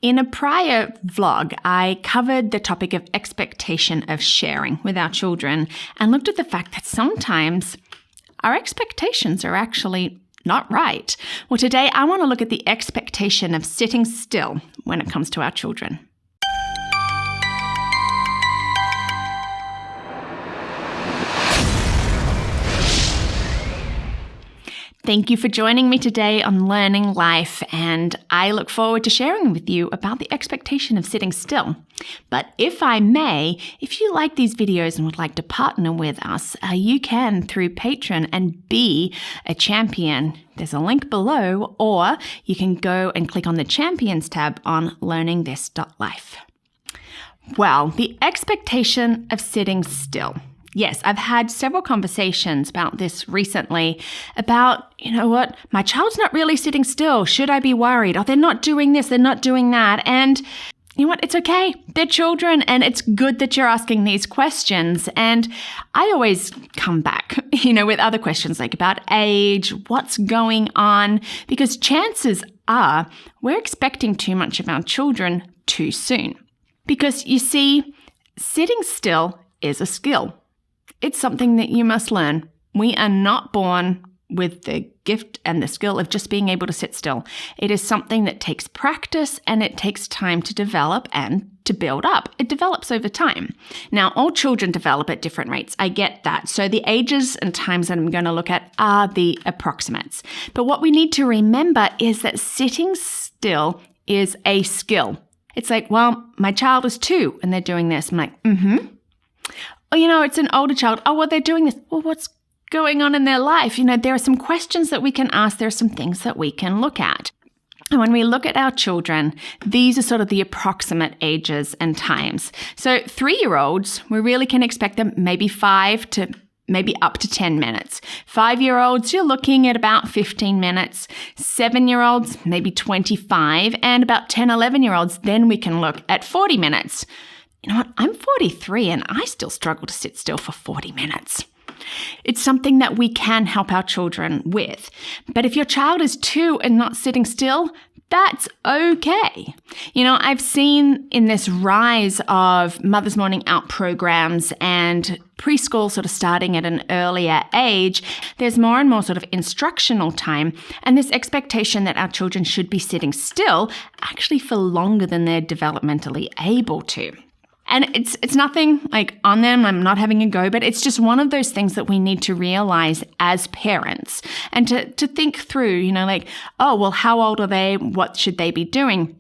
In a prior vlog, I covered the topic of expectation of sharing with our children and looked at the fact that sometimes our expectations are actually not right. Well, today I want to look at the expectation of sitting still when it comes to our children. Thank you for joining me today on Learning Life, and I look forward to sharing with you about the expectation of sitting still. But if I may, if you like these videos and would like to partner with us, you can through Patreon and be a champion. There's a link below, or you can go and click on the Champions tab on learningthis.life. Well, the expectation of sitting still. Yes, I've had several conversations about this recently about, my child's not really sitting still. Should I be worried? Oh, they're not doing this, they're not doing that. And you know what? It's okay. They're children, and it's good that you're asking these questions. And I always come back, with other questions like about age, what's going on, because chances are we're expecting too much of our children too soon. Because you see, sitting still is a skill. It's something that you must learn. We are not born with the gift and the skill of just being able to sit still. It is something that takes practice and it takes time to develop and to build up. It develops over time. Now, all children develop at different rates. I get that. So the ages and times that I'm going to look at are the approximates. But what we need to remember is that sitting still is a skill. It's like, well, my child is 2 and they're doing this. I'm like, it's an older child. Oh, well, they're doing this. Well, what's going on in their life? There are some questions that we can ask. There are some things that we can look at. And when we look at our children, these are sort of the approximate ages and times. So 3-year-olds, we really can expect them maybe 5 to maybe up to 10 minutes. 5-year-olds, you're looking at about 15 minutes. 7-year-olds, maybe 25. And about 10, 11-year-olds, then we can look at 40 minutes. You know what? I'm 43 and I still struggle to sit still for 40 minutes. It's something that we can help our children with. But if your child is 2 and not sitting still, that's okay. I've seen in this rise of Mother's Morning Out programs and preschool sort of starting at an earlier age, there's more and more sort of instructional time and this expectation that our children should be sitting still actually for longer than they're developmentally able to. And it's nothing like on them, I'm not having a go, but it's just one of those things that we need to realize as parents and to think through, how old are they? What should they be doing?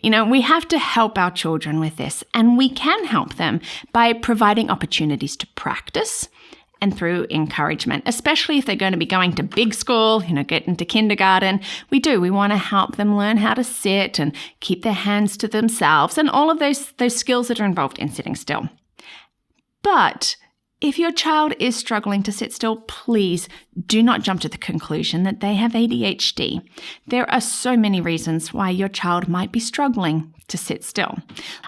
We have to help our children with this, and we can help them by providing opportunities to practice and through encouragement, especially if they're going to be going to big school, get into kindergarten. We want to help them learn how to sit and keep their hands to themselves and all of those skills that are involved in sitting still. But if your child is struggling to sit still, please do not jump to the conclusion that they have ADHD. There are so many reasons why your child might be struggling to sit still.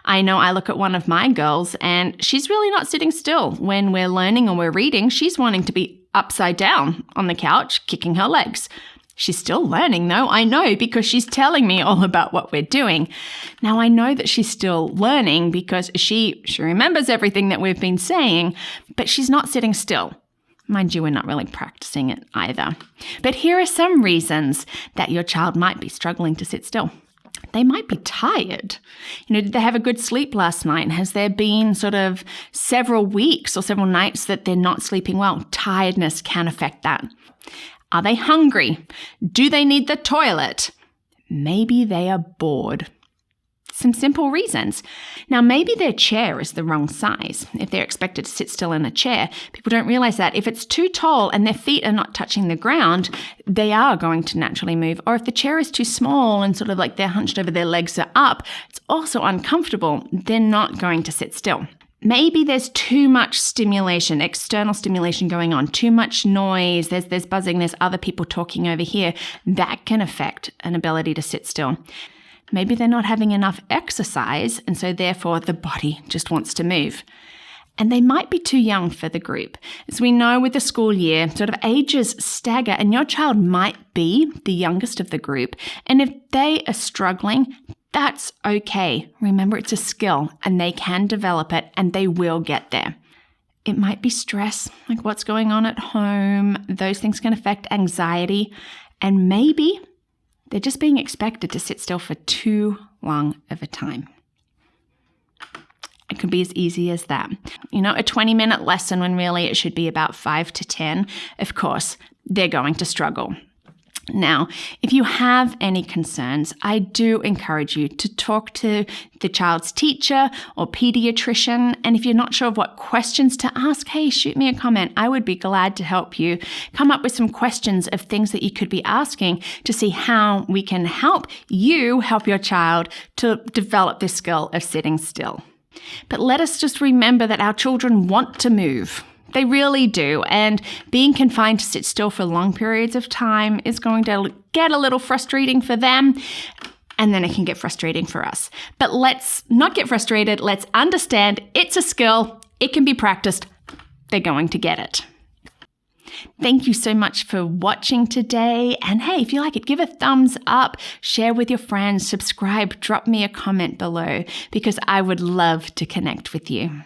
I know I look at one of my girls and she's really not sitting still. When we're learning or we're reading, she's wanting to be upside down on the couch, kicking her legs. She's still learning though, I know, because she's telling me all about what we're doing. Now I know that she's still learning because she remembers everything that we've been saying, but she's not sitting still. Mind you, we're not really practicing it either. But here are some reasons that your child might be struggling to sit still. They might be tired. Did they have a good sleep last night? Has there been sort of several weeks or several nights that they're not sleeping well? Tiredness can affect that. Are they hungry? Do they need the toilet? Maybe they are bored. Some simple reasons. Now, maybe their chair is the wrong size. If they're expected to sit still in a chair, people don't realize that. If it's too tall and their feet are not touching the ground, they are going to naturally move. Or if the chair is too small and sort of like they're hunched over, their legs are up, it's also uncomfortable. They're not going to sit still. Maybe there's too much stimulation, external stimulation going on, too much noise, there's buzzing, there's other people talking over here. That can affect an ability to sit still. Maybe they're not having enough exercise, and so therefore the body just wants to move. And they might be too young for the group. As we know with the school year, sort of ages stagger, and your child might be the youngest of the group. And if they are struggling, That's okay. Remember, it's a skill and they can develop it and they will get there. It might be stress, like what's going on at home. Those things can affect anxiety. And maybe they're just being expected to sit still for too long of a time. It could be as easy as that. A 20-minute lesson when really it should be about 5 to 10. Of course, they're going to struggle. Now, if you have any concerns, I do encourage you to talk to the child's teacher or pediatrician. And if you're not sure of what questions to ask, hey, shoot me a comment. I would be glad to help you come up with some questions of things that you could be asking to see how we can help you help your child to develop this skill of sitting still. But let us just remember that our children want to move. They really do. And being confined to sit still for long periods of time is going to get a little frustrating for them. And then it can get frustrating for us. But let's not get frustrated. Let's understand it's a skill. It can be practiced. They're going to get it. Thank you so much for watching today. And hey, if you like it, give a thumbs up, share with your friends, subscribe, drop me a comment below because I would love to connect with you.